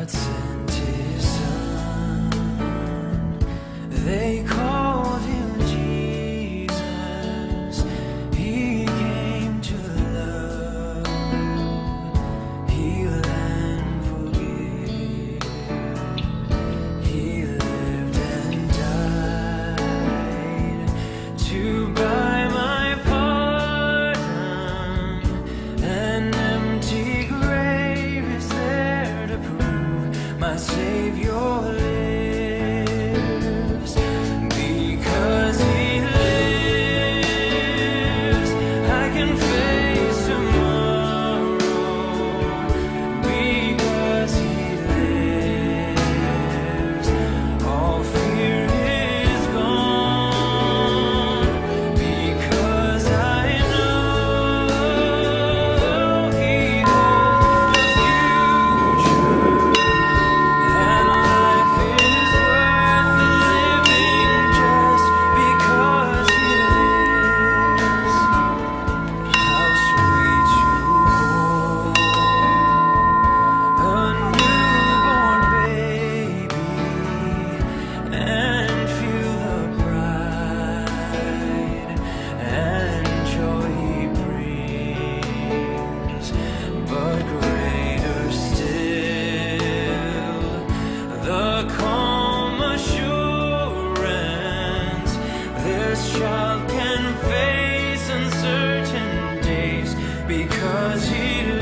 God sent his son. They called him Jesus. He came to love, heal and forgive. He lived and died to buy my pardon. An empty grave is there to prove my Savior lives. Because he lives, I can face tomorrow. Because he lives, all fear is gone. Because I know he holds the future, and life is worth the living just because he lives. How sweet to hold a newborn baby and feel the pride and joy he brings. But greater still, the calm assurance this child can face uncertain days because he lives.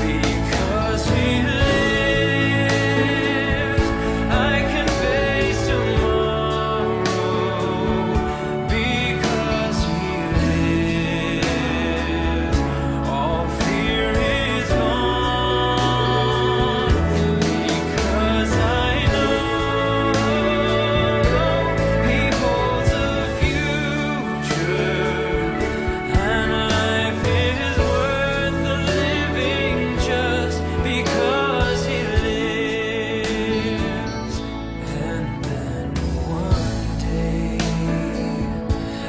Because he lives, I can face tomorrow. Because he lives, all fear is gone. Because I know he holds a future, and life is worth the living just because he lives. And then one day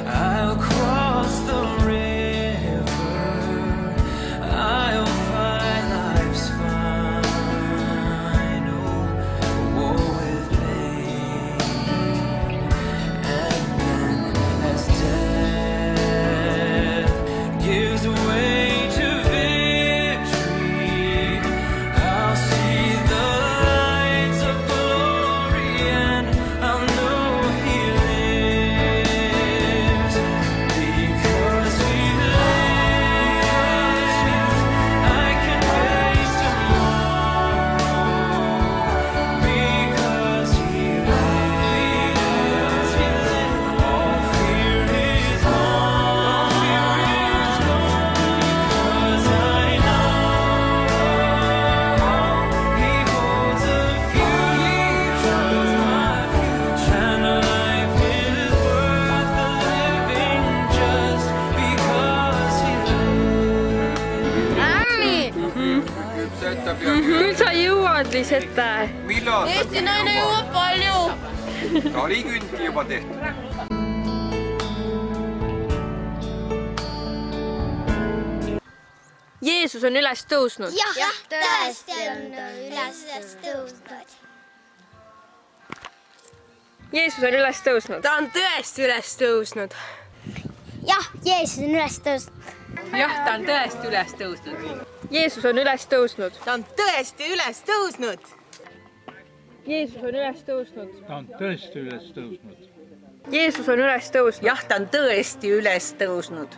I'll cross the river, I'll find life's final war with pain. And then as death gives way to victory, I'll see the lights of glory, and I'll know he lives. Because he lives, I can face tomorrow. Because he lives, all fear is gone. Because I know he holds a future, and life is worth the living just because he lives. Ämmi! Nüüd sa jõuad lihtsalt. Millal? Eesti naine jõuab palju. Ta oli kündki juba tehtud. Jeesus on üles tõusnud. Jah, tõesti on üles tõusnud. Jeesus on üles tõusnud. Ta on tõesti üles tõusnud. Jah, Jeesus on üles tõusnud. Jah, ta on tõesti üles tõusnud. Jeesus on üles tõusnud. Ta on tõesti üles tõusnud. Jeesus on üles tõusnud. Ta on tõesti üles tõusnud. Jeesus on üles tõusnud. Jah, ta on tõesti üles tõusnud.